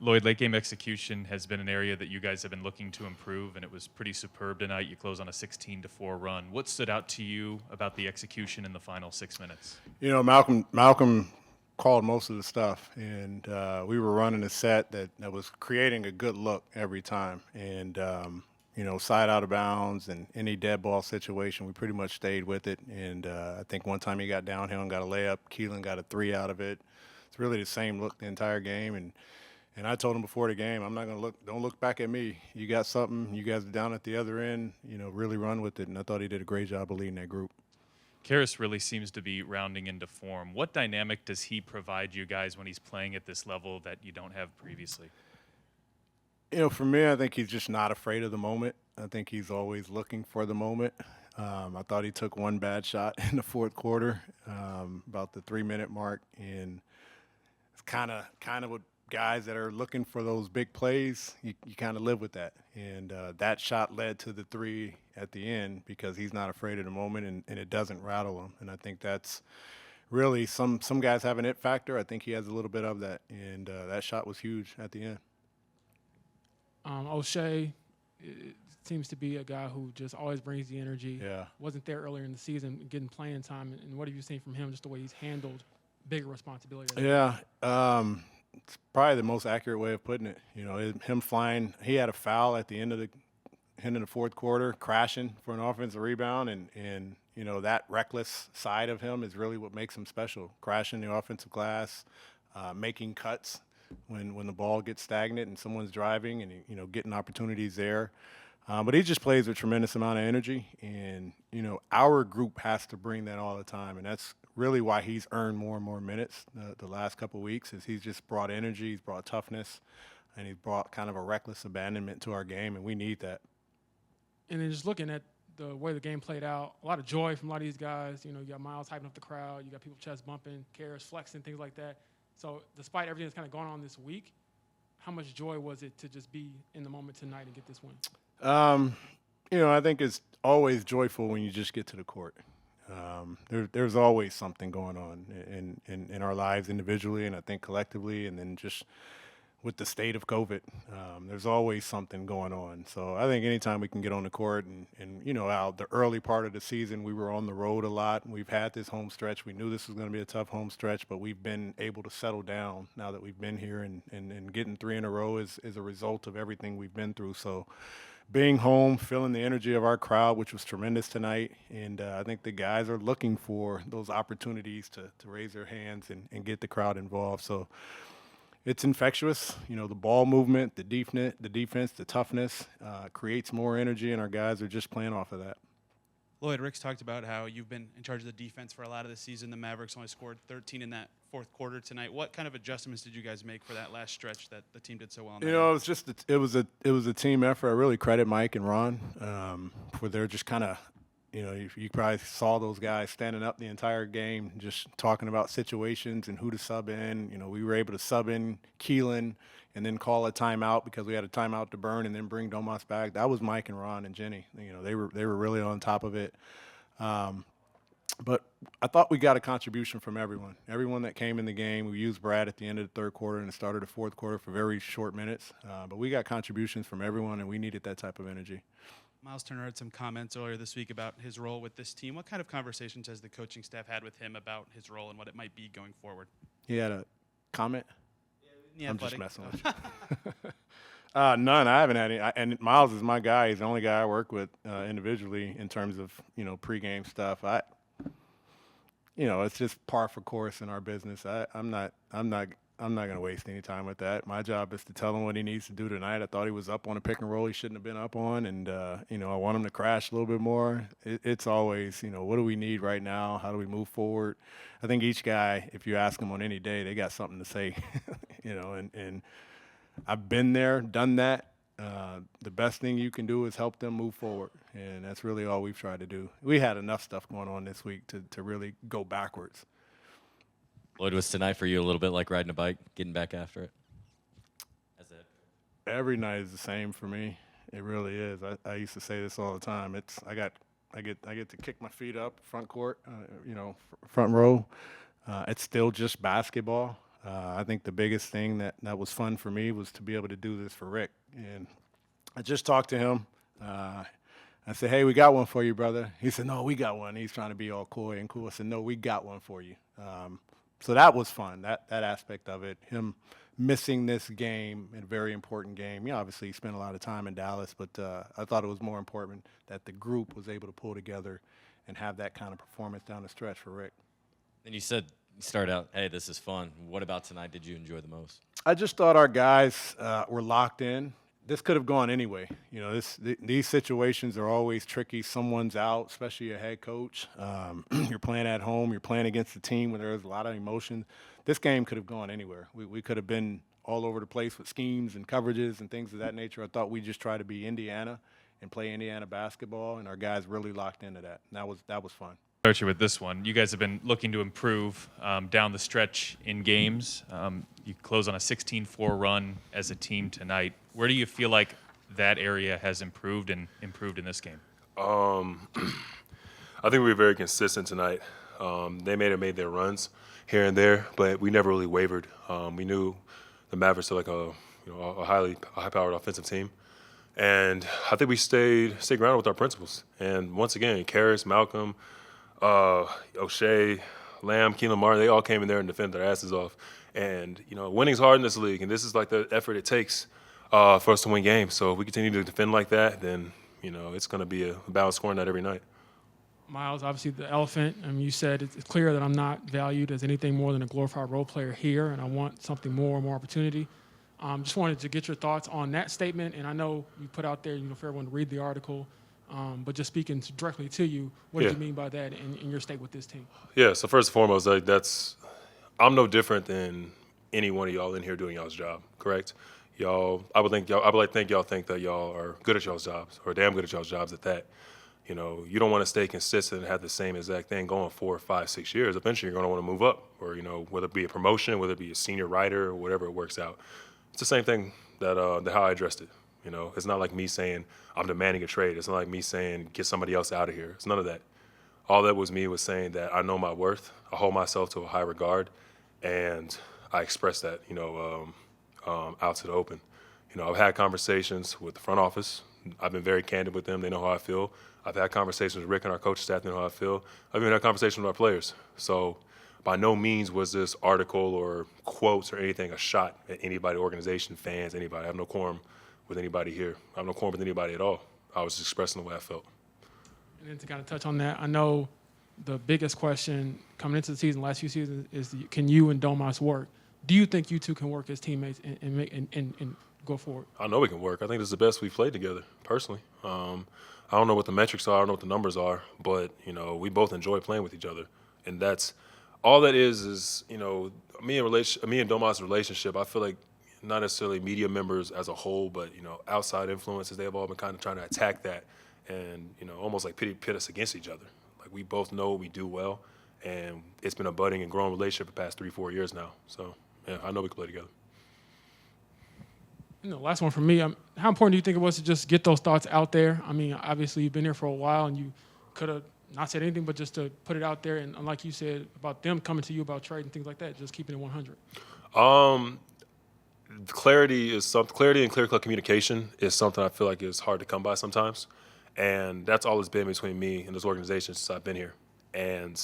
Lloyd, late game execution has been an area that you guys have been looking to improve, and it was pretty superb tonight. You close on a 16-4 run. What stood out to you about the execution in the final 6 minutes? Malcolm called most of the stuff, and we were running a set that was creating a good look every time. And side out of bounds and any dead ball situation, we pretty much stayed with it. And I think one time he got downhill and got a layup. Keelan got a three out of it. It's really the same look the entire game. And I told him before the game, I'm not going to look. Don't look back at me. You got something. You guys are down at the other end. Really run with it. And I thought he did a great job of leading that group. Caris really seems to be rounding into form. What dynamic does he provide you guys when he's playing at this level that you don't have previously? For me, I think he's just not afraid of the moment. I think he's always looking for the moment. I thought he took one bad shot in the fourth quarter, about the 3-minute mark, and it's kind of with guys that are looking for those big plays. You kind of live with that, and that shot led to the three at the end because he's not afraid of the moment, and it doesn't rattle him. And I think that's really some guys have an it factor. I think he has a little bit of that, and that shot was huge at the end. O'Shea seems to be a guy who just always brings the energy. Yeah. Wasn't there earlier in the season getting playing time. And what have you seen from him, just the way he's handled bigger responsibility? Yeah. It's probably the most accurate way of putting it. Him flying. He had a foul at the end of the fourth quarter, crashing for an offensive rebound, and that reckless side of him is really what makes him special. Crashing the offensive glass, making cuts when the ball gets stagnant and someone's driving, and getting opportunities there. But he just plays with tremendous amount of energy, and our group has to bring that all the time, and that's really why he's earned more and more minutes the last couple of weeks. Is he's just brought energy, he's brought toughness, and he's brought kind of a reckless abandonment to our game, and we need that. And then just looking at the way the game played out, a lot of joy from a lot of these guys. You got Myles hyping up the crowd, you got people chest bumping, Caris flexing, things like that. So despite everything that's kind of going on this week, how much joy was it to just be in the moment tonight and get this win? I think it's always joyful when you just get to the court. There's always something going on in our lives individually, and I think collectively, and then just with the state of COVID, there's always something going on. So I think anytime we can get on the court and out the early part of the season, we were on the road a lot. We've had this home stretch. We knew this was going to be a tough home stretch, but we've been able to settle down now that we've been here, and getting 3 in a row is a result of everything we've been through. So being home, feeling the energy of our crowd, which was tremendous tonight, and I think the guys are looking for those opportunities to raise their hands and get the crowd involved. So it's infectious. The ball movement, the defense, the toughness creates more energy, and our guys are just playing off of that. Lloyd, Rick's talked about how you've been in charge of the defense for a lot of the season. The Mavericks only scored 13 in that fourth quarter tonight. What kind of adjustments did you guys make for that last stretch that the team did so well? It was a team effort. I really credit Mike and Ron for their just kind of. You probably saw those guys standing up the entire game, just talking about situations and who to sub in. We were able to sub in Keelan and then call a timeout because we had a timeout to burn, and then bring Domas back. That was Mike and Ron and Jenny. They were really on top of it. But I thought we got a contribution from everyone. Everyone that came in the game. We used Brad at the end of the third quarter and the start of the fourth quarter for very short minutes. But we got contributions from everyone, and we needed that type of energy. Myles Turner had some comments earlier this week about his role with this team. What kind of conversations has the coaching staff had with him about his role and what it might be going forward? He had a comment? Yeah, I'm just messing with you. None. I haven't had any. And Myles is my guy. He's the only guy I work with individually in terms of pregame stuff. It's just par for course in our business. I'm not going to waste any time with that. My job is to tell him what he needs to do tonight. I thought he was up on a pick and roll he shouldn't have been up on, and I want him to crash a little bit more. It's always, what do we need right now? How do we move forward? I think each guy, if you ask them on any day, they got something to say, and I've been there, done that. The best thing you can do is help them move forward, and that's really all we've tried to do. We had enough stuff going on this week to really go backwards. Lloyd, was tonight for you a little bit like riding a bike, getting back after it? That's it. Every night is the same for me. It really is. I used to say this all the time. I get to kick my feet up front court, front row. It's still just basketball. I think the biggest thing that was fun for me was to be able to do this for Rick. And I just talked to him. I said, hey, we got one for you, brother. He said, no, we got one. He's trying to be all coy and cool. I said, no, we got one for you. So that was fun, that aspect of it. Him missing this game, a very important game. You know, obviously he spent a lot of time in Dallas, but I thought it was more important that the group was able to pull together and have that kind of performance down the stretch for Rick. And you said you started out, hey, this is fun. What about tonight did you enjoy the most? I just thought our guys were locked in. This could have gone anyway. You know, these situations are always tricky. Someone's out, especially a head coach. You're playing at home. You're playing against a team where there's a lot of emotion. This game could have gone anywhere. We could have been all over the place with schemes and coverages and things of that nature. I thought we just tried to be Indiana and play Indiana basketball, and our guys really locked into that. And that was fun. Start you with this one. You guys have been looking to improve down the stretch in games. You close on a 16-4 run as a team tonight. Where do you feel like that area has improved in this game? I think we were very consistent tonight. They may have made their runs here and there, but we never really wavered. We knew the Mavericks are like a high-powered offensive team, and I think we stayed grounded with our principles. And once again, Caris, Malcolm, O'Shea, Lamb, Keelan Martin, they all came in there and defended their asses off. And, you know, winning's hard in this league, and this is like the effort it takes for us to win games. So if we continue to defend like that, then, you know, it's going to be a balanced scoring night every night. Myles, obviously the elephant. I mean, you said it's clear that I'm not valued as anything more than a glorified role player here, and I want something more opportunity. Just wanted to get your thoughts on that statement. And I know you put out there, you know, for everyone to read the article. But just speaking directly to you, what do you mean by that in your state with this team? Yeah, so first and foremost, I'm no different than any one of y'all in here doing y'all's job, correct? I would like to think y'all think that y'all are good at y'all's jobs, or damn good at y'all's jobs at that. You know, you don't want to stay consistent and have the same exact thing going 4, 5, 6 years. Eventually, you're going to want to move up, or, you know, whether it be a promotion, whether it be a senior writer, or whatever it works out. It's the same thing that how I addressed it. You know, it's not like me saying I'm demanding a trade. It's not like me saying get somebody else out of here. It's none of that. All that was me was saying that I know my worth. I hold myself to a high regard, and I express that, you know, out to the open. You know, I've had conversations with the front office. I've been very candid with them. They know how I feel. I've had conversations with Rick and our coaching staff. They know how I feel. I've even had conversations with our players. So by no means was this article or quotes or anything a shot at anybody, organization, fans, anybody. I have no quorum with anybody here. I have no quorum with anybody at all. I was just expressing the way I felt. And then to kind of touch on that, I know the biggest question coming into the season, last few seasons, is can you and Domas work? Do you think you two can work as teammates and go forward? I know we can work. I think this is the best we've played together, personally. I don't know what the metrics are. I don't know what the numbers are. But, you know, we both enjoy playing with each other. And that's all that is, you know, me and Domas' relationship, I feel like not necessarily media members as a whole, but, you know, outside influences, they have all been kind of trying to attack that and, you know, almost like pit us against each other. Like, we both know we do well, and it's been a budding and growing relationship the past 3-4 years now. So, yeah, I know we can play together. You know, last one for me. How important do you think it was to just get those thoughts out there? I mean, obviously you've been here for a while, and you could have not said anything, but just to put it out there. And like you said about them coming to you about trade and things like that, just keeping it 100. Clarity and clear-cut communication is something I feel like is hard to come by sometimes, and that's all it's been between me and this organization since I've been here. And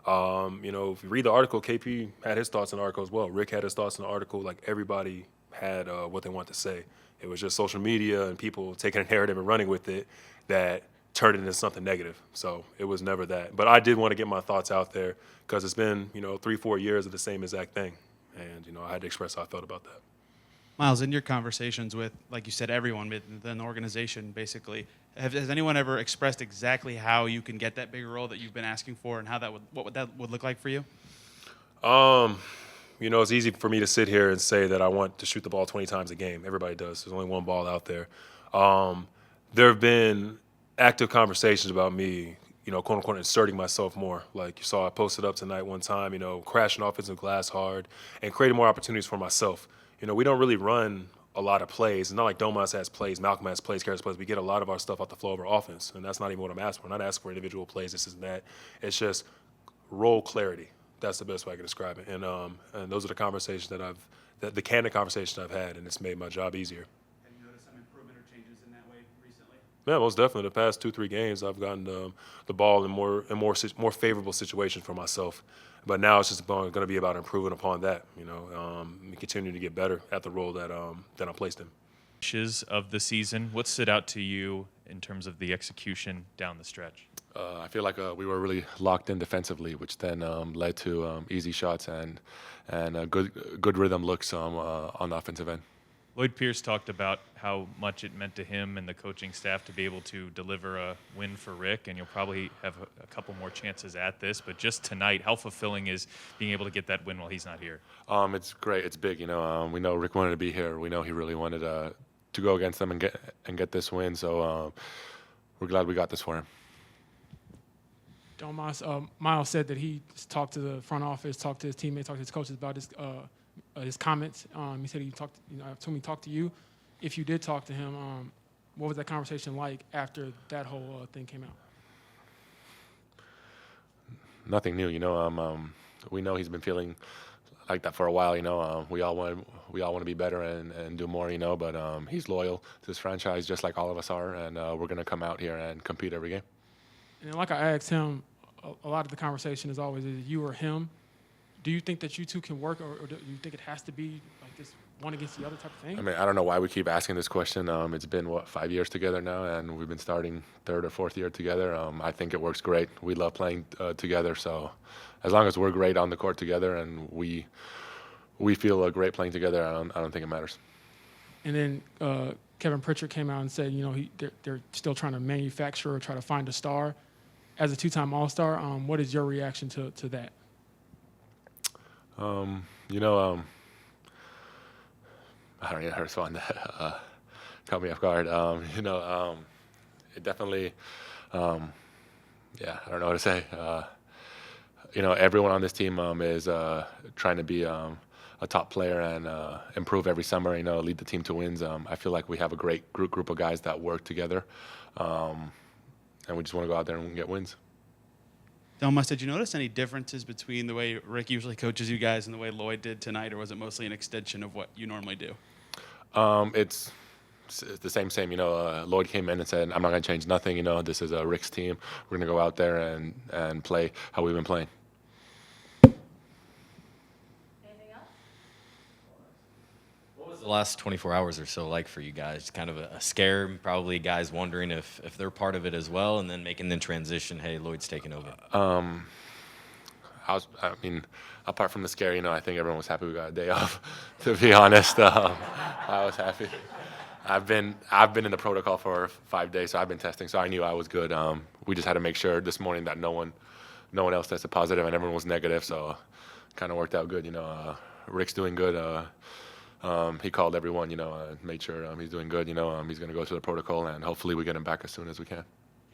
you know, if you read the article, KP had his thoughts in the article as well. Rick had his thoughts in the article. Like, everybody had what they want to say. It was just social media and people taking a narrative and running with it that turned it into something negative. So it was never that. But I did want to get my thoughts out there because it's been, you know, 3-4 years of the same exact thing, and, you know, I had to express how I felt about that. Myles, in your conversations with, like you said, everyone within the organization, basically, has anyone ever expressed exactly how you can get that bigger role that you've been asking for, and how what that would look like for you? You know, it's easy for me to sit here and say that I want to shoot the ball 20 times a game. Everybody does. There's only one ball out there. There have been active conversations about me, you know, quote unquote, inserting myself more. Like you saw, I posted up tonight one time, you know, crashing offensive glass hard and creating more opportunities for myself. You know, we don't really run a lot of plays. It's not like Domas has plays, Malcolm has plays, Caris plays. We get a lot of our stuff off the flow of our offense, and that's not even what I'm asking for. I'm not asking for individual plays, this and that. It's just role clarity. That's the best way I can describe it. And those are the conversations the candid conversations I've had, and it's made my job easier. Have you noticed some improvement or changes in that way recently? Yeah, most definitely. The past 2-3 games, I've gotten the ball in more favorable situations for myself. But now it's just going to be about improving upon that. And continuing to get better at the role that I'm placed in. Of the season, what stood out to you in terms of the execution down the stretch? I feel like we were really locked in defensively, which then led to easy shots and good rhythm looks on the offensive end. Lloyd Pierce talked about how much it meant to him and the coaching staff to be able to deliver a win for Rick, and you'll probably have a couple more chances at this. But just tonight, how fulfilling is being able to get that win while he's not here? It's great. It's big. We know Rick wanted to be here. We know he really wanted to go against them and get this win. So we're glad we got this for him. Myles said that he talked to the front office, talked to his teammates, talked to his coaches about his comments. He said he talked to you. If you did talk to him, what was that conversation like after that whole thing came out? Nothing new. We know he's been feeling like that for a while. We all want to be better and do more. But he's loyal to his franchise, just like all of us are, and we're gonna come out here and compete every game. And like I asked him, a lot of the conversation is always you or him. Do you think that you two can work, or do you think it has to be like this one against the other type of thing? I mean, I don't know why we keep asking this question. It's been, 5 years together now, and we've been starting third or fourth year together. I think it works great. We love playing together, so as long as we're great on the court together and we feel great playing together, I don't think it matters. And then Kevin Pritchard came out and said, they're still trying to manufacture or try to find a star. As a two-time All-Star, what is your reaction to that? I don't know how to respond to that. Caught me off guard. It definitely, I don't know what to say. Everyone on this team is trying to be a top player and improve every summer, lead the team to wins. I feel like we have a great group of guys that work together, and we just want to go out there and get wins. Domas, did you notice any differences between the way Rick usually coaches you guys and the way Lloyd did tonight, or was it mostly an extension of what you normally do? It's the same. Lloyd came in and said, I'm not going to change nothing. This is Rick's team. We're going to go out there and play how we've been playing. The last 24 hours or so like for you guys? Kind of a scare, probably guys wondering if they're part of it as well, and then making the transition, hey, Lloyd's taking over. Apart from the scare, I think everyone was happy we got a day off, to be honest. I was happy. I've been in the protocol for 5 days, so I've been testing, so I knew I was good. We just had to make sure this morning that no one else tested positive and everyone was negative, so kind of worked out good. Rick's doing good. He called everyone, made sure he's doing good. He's going to go through the protocol, and hopefully we get him back as soon as we can.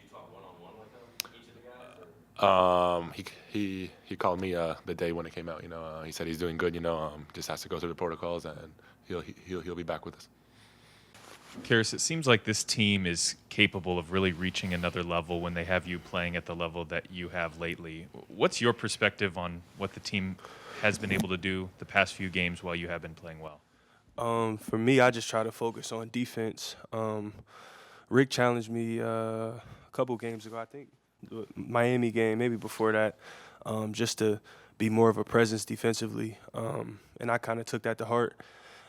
You talk one-on-one with each of the guys? He called me the day when it came out. He said he's doing good. Just has to go through the protocols, and he'll be back with us. Caris, it seems like this team is capable of really reaching another level when they have you playing at the level that you have lately. What's your perspective on what the team has been able to do the past few games while you have been playing well? For me, I just try to focus on defense. Rick challenged me a couple games ago, I think, the Miami game, maybe before that, just to be more of a presence defensively. And I kind of took that to heart,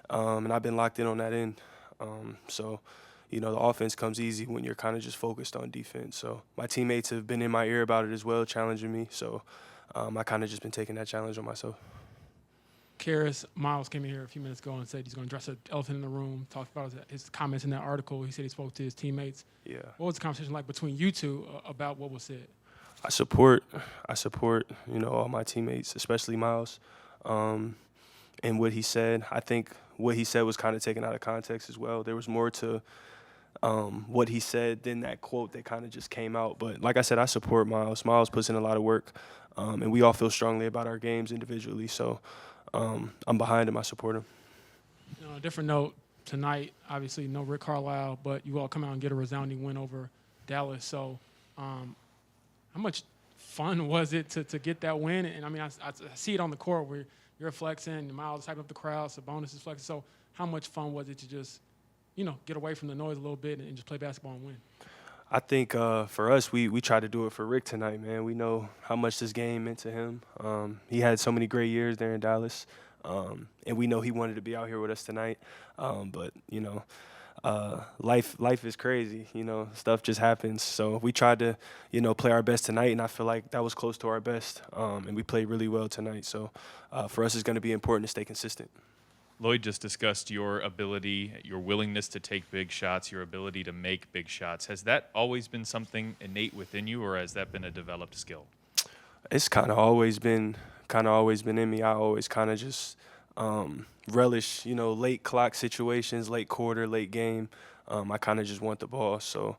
and I've been locked in on that end. So, the offense comes easy when you're kind of just focused on defense. So my teammates have been in my ear about it as well, challenging me. So I kind of just been taking that challenge on myself. Caris, Myles came in here a few minutes ago and said he's going to address an elephant in the room, talked about his comments in that article. He said he spoke to his teammates. Yeah. What was the conversation like between you two about what was said? I support, all my teammates, especially Myles, and what he said. I think what he said was kind of taken out of context as well. There was more to what he said than that quote that kind of just came out. But like I said, I support Myles. Myles puts in a lot of work, and we all feel strongly about our games individually. So I'm behind him. I support him. On a different note, tonight, obviously no Rick Carlisle, but you all come out and get a resounding win over Dallas. So how much fun was it to get that win? And I mean, I see it on the court where you're flexing, Myles hyping up the crowd, Sabonis is flexing. So how much fun was it to just, get away from the noise a little bit and just play basketball and win? I think for us, we tried to do it for Rick tonight, man. We know how much this game meant to him. He had so many great years there in Dallas, and we know he wanted to be out here with us tonight. But life is crazy. Stuff just happens. So we tried to, play our best tonight, and I feel like that was close to our best. And we played really well tonight. So for us, it's going to be important to stay consistent. Lloyd just discussed your ability, your willingness to take big shots, your ability to make big shots. Has that always been something innate within you, or has that been a developed skill? It's kind of always been in me. I always kind of just relish, late clock situations, late quarter, late game. I kind of just want the ball. So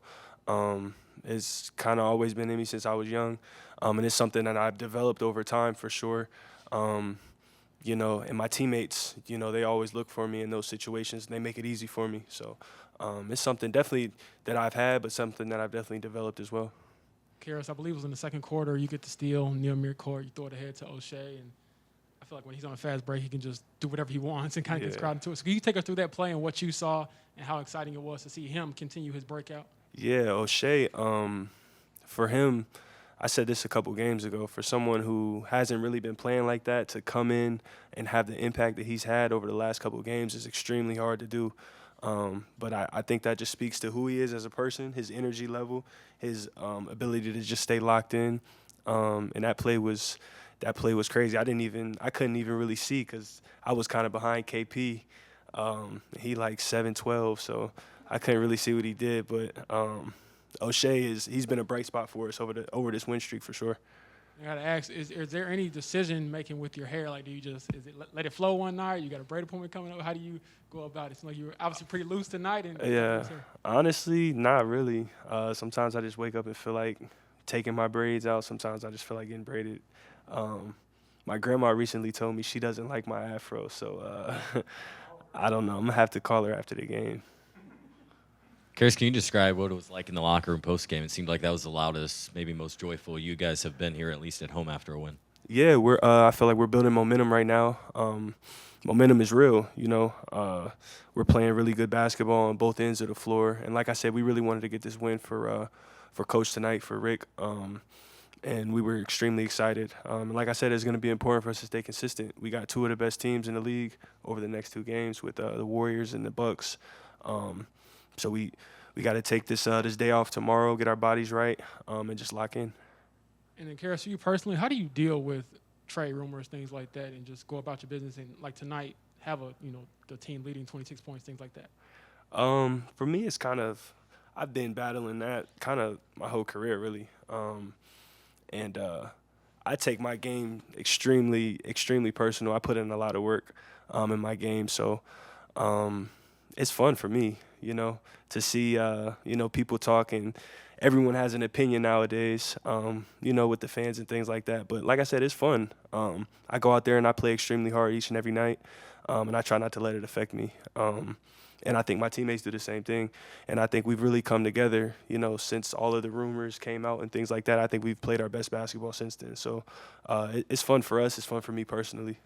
it's kind of always been in me since I was young, and it's something that I've developed over time for sure. And my teammates, they always look for me in those situations, and they make it easy for me. So it's something definitely that I've had, but something that I've definitely developed as well. Caris, I believe it was in the second quarter, you get the steal near midcourt, you throw it ahead to O'Shea, and I feel like when he's on a fast break, he can just do whatever he wants and kind of gets crowd into it. So can you take us through that play and what you saw and how exciting it was to see him continue his breakout? Yeah, O'Shea, for him, I said this a couple games ago, for someone who hasn't really been playing like that to come in and have the impact that he's had over the last couple of games is extremely hard to do. But I think that just speaks to who he is as a person, his energy level, his ability to just stay locked in. And that play was crazy. I couldn't even really see because I was kind of behind KP. He like 7'12", so I couldn't really see what he did. But O'Shea he's been a bright spot for us over this win streak for sure. I gotta ask: is there any decision making with your hair? Like, do you let it flow one night? You got a braid appointment coming up. How do you go about it? It's like you were obviously pretty loose tonight. Yeah, honestly, not really. Sometimes I just wake up and feel like taking my braids out. Sometimes I just feel like getting braided. My grandma recently told me she doesn't like my afro, so I don't know. I'm gonna have to call her after the game. Caris, can you describe what it was like in the locker room post-game? It seemed like that was the loudest, maybe most joyful you guys have been here, at least at home after a win. Yeah, I feel like we're building momentum right now. Momentum is real, We're playing really good basketball on both ends of the floor. And like I said, we really wanted to get this win for Coach tonight, for Rick. And we were extremely excited. And like I said, it's going to be important for us to stay consistent. We got two of the best teams in the league over the next two games with the Warriors and the Bucks. So we got to take this day off tomorrow, get our bodies right, and just lock in. And then, Caris, for you personally, how do you deal with trade rumors, things like that, and just go about your business and, like tonight, have the team leading 26 points, things like that? For me, it's kind of I've been battling that kind of my whole career, really. And I take my game extremely, extremely personal. I put in a lot of work in my game, so it's fun for me, to see, people talking. Everyone has an opinion nowadays, with the fans and things like that. But like I said, it's fun. I go out there and I play extremely hard each and every night, and I try not to let it affect me. And I think my teammates do the same thing. And I think we've really come together, since all of the rumors came out and things like that. I think we've played our best basketball since then. So it's fun for us. It's fun for me personally.